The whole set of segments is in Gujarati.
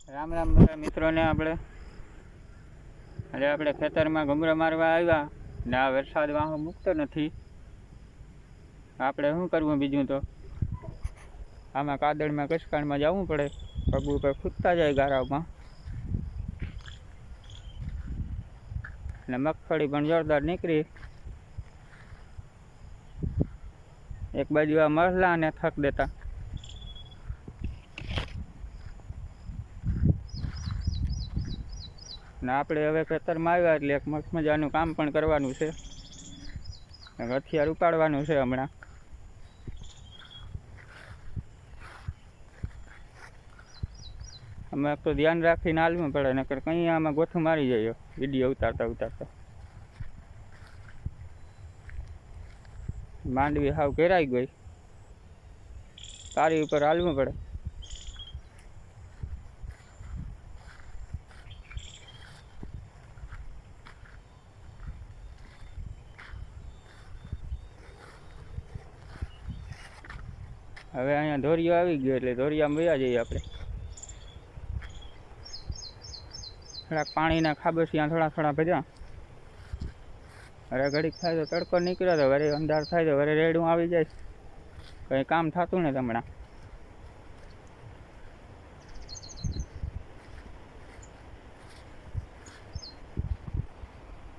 રામ રામ બધા મિત્રોને આપણે ખેતરમાં ઘુમરા મારવા આવ્યા ને આ વરસાદ વાહો મૂકતો નથી. આપણે શું કરવું બીજું તો આમાં કાદળમાં કસકાણમાં જવું પડે. પગ ઉપર ખૂદતા જાય ગારામાં. ને મગફળી પણ જોરદાર નીકળી. એક બાજુ આ મરલા ને થક દેતા. ને આપણે હવે ખેતરમાં આવ્યા એટલે એક મસ્ત મજાનું કામ પણ કરવાનું છે. હથિયાર ઉપાડવાનું છે હમણાં. અમે તો ધ્યાન રાખીને હાલવું પડે, નકર કંઈ આમાં ગોથું મારી જાય વિડીયો ઉતારતા. માંડવી હાવ ઘેરાઈ ગઈ, તારી ઉપર હાલવું પડે. હવે અહીંયા ધોરિયો આવી ગયો એટલે ધોરિયામાં વયા જઈએ આપણે. થોડાક પાણીના ખાબસિયા થોડા ભર્યા. અરે ઘડીક થાય તો તડકો નીકળ્યો તો વરે અંધાર થાય તો વરે રેડું આવી જાય. કંઈ કામ થતું ને હમણાં.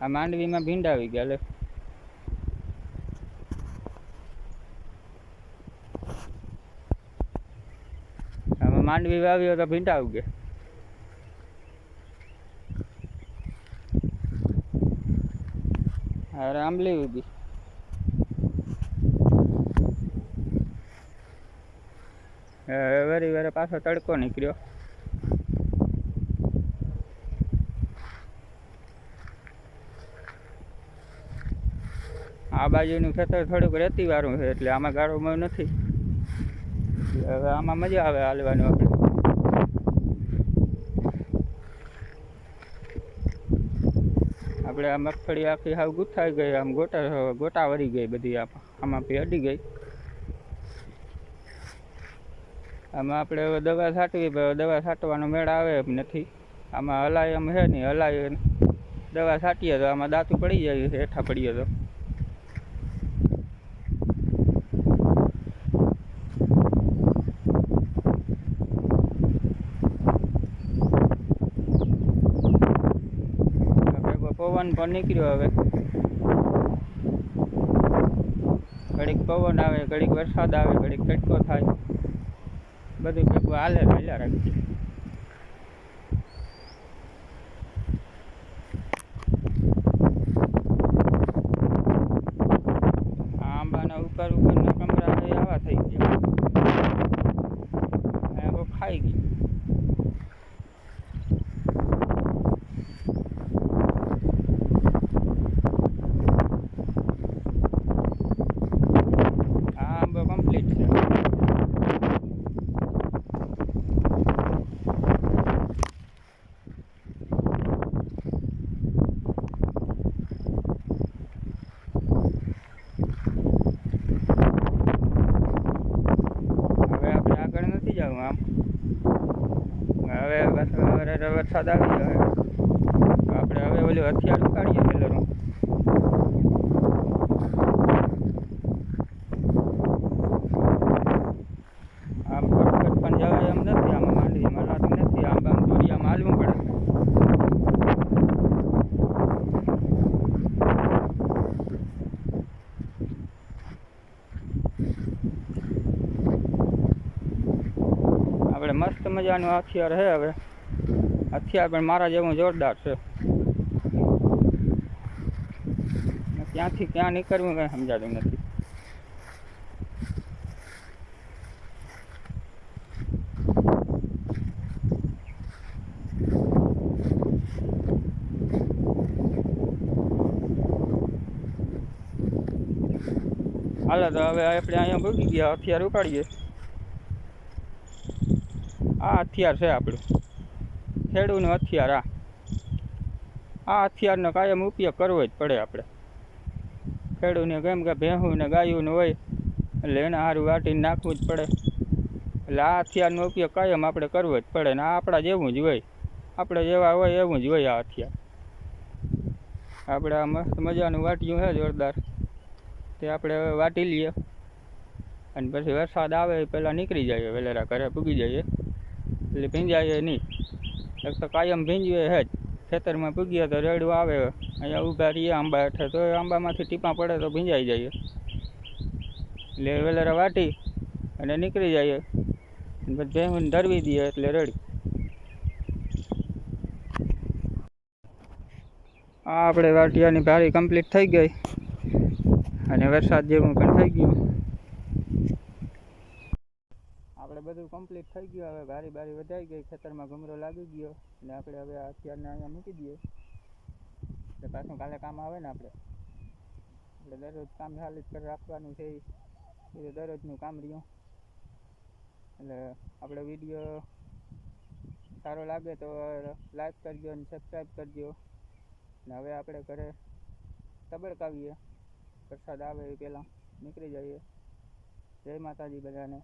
આ માંડવીમાં ભીંડ આવી ગયા. લે આમાં માંડવી વાવ્યો તો ભીંડા આવી ગયા. અરે આંબલી ઉગી. વરે પાછો તડકો નીકળ્યો. આ બાજુનું ખેતર થોડુંક રેતી વાળું છે એટલે આમાં ગાળો મળ્યો નથી. હવે આમાં મજા આવે હાલવાનું. આપણે આ મગફળી આખી હાવ ગુથાઈ ગઈ, આમ ગોટા વળી ગઈ બધી. આમાં અડી ગઈ. આમાં આપણે હવે દવા છાંટવી, દવા છાંટવાનો મેળ આવે એમ નથી. આમાં હલાય એમ છે નહીં. હલાય દવા છાંટીએ તો આમાં દાંતું પડી જાય, હેઠા પડીએ તો. પવન પણ નીકળ્યો. હવે ઘડીક પવન આવે, ઘડીક વરસાદ આવે, ઘડીક તડકો થાય. બધું ભેગું હાલ્યા રાખીએ. આંબાના ઉપરના કમરા આવા થઈ ગયા, ખાઈ ગઈ. આમ હવે વરસાદ આવી ગયો. આપણે હવે ઓલું હથિયાર ઉપાડીએ પેલું. આમ ફટફટ પણ જવાય એમ નથી. આમાં માંડવીમાં લાતું નથી. આમ દોરિયામાં હાલવું પડે. આપણે મસ્ત મજાનું હથિયાર છે. હવે હથિયાર પણ મારા જેવું જોરદાર છે. ક્યાંથી ક્યાં નીકળવું કંઈ સમજાતું નથી. હાલો તો હવે આપણે અહીંયા ભૂગી ગયા. હથિયાર ઉપાડીએ. આ હથિયાર છે આપણું ખેડૂતનું હથિયાર. આ હથિયારનો કાયમ ઉપયોગ કરવો જ પડે આપણે. ખેડૂતને કેમ કે ભેંસું ને ગાયું હોય એટલે એના સારું વાટીને નાખવું જ પડે. એટલે આ હથિયારનો ઉપયોગ કાયમ આપણે કરવો જ પડે ને આ આપણા જેવું જ હોય, આપણે જેવા હોય એવું જ હોય આ હથિયાર. આપણે આ મસ્ત મજાનું વાટ્યું છે જોરદાર, તે આપણે હવે વાટી લઈએ અને પછી વરસાદ આવે એ પહેલાં નીકળી જઈએ, વેલેરા ઘરે પૂગી જઈએ એટલે ભીંજાઈએ નહીં. એક તો કાયમ ભીંજવે છે જ, ખેતરમાં પૂગીએ તો રેડું આવે, અહીંયા ઊભા રહીએ આંબા હેઠે તો આંબામાંથી ટીપાં પડે તો ભીંજાઈ જઈએ, એટલે વેલેરા વાટી અને નીકળી જઈએ પછી ભેહુંને ધરવી દઈએ એટલે રેડી. આ આપણે વાટિયાની ભારી કમ્પ્લીટ થઈ ગઈ અને વરસાદ જેવું પણ થઈ ગયું. આપણે બધું કમ્પ્લીટ થઈ ગયું, હવે ભારી બારી વધાઈ ગઈ, ખેતરમાં ઘૂમરો લાગી ગયો અને આપણે હવે આ હથિયારને અહીંયા મૂકી દઈએ એટલે પાછું કાલે કામ આવે ને. આપણે દરરોજ કામ ચાલુ જ કરી રાખવાનું છે, એ દરરોજનું કામ રહ્યું. એટલે આપણે વિડીયો સારો લાગે તો લાઈક કરજો અને સબસ્ક્રાઈબ કરજો. ને હવે આપણે ઘરે તબડકાવીએ, વરસાદ આવે એ પહેલાં નીકળી જઈએ. જય માતાજી બધાને.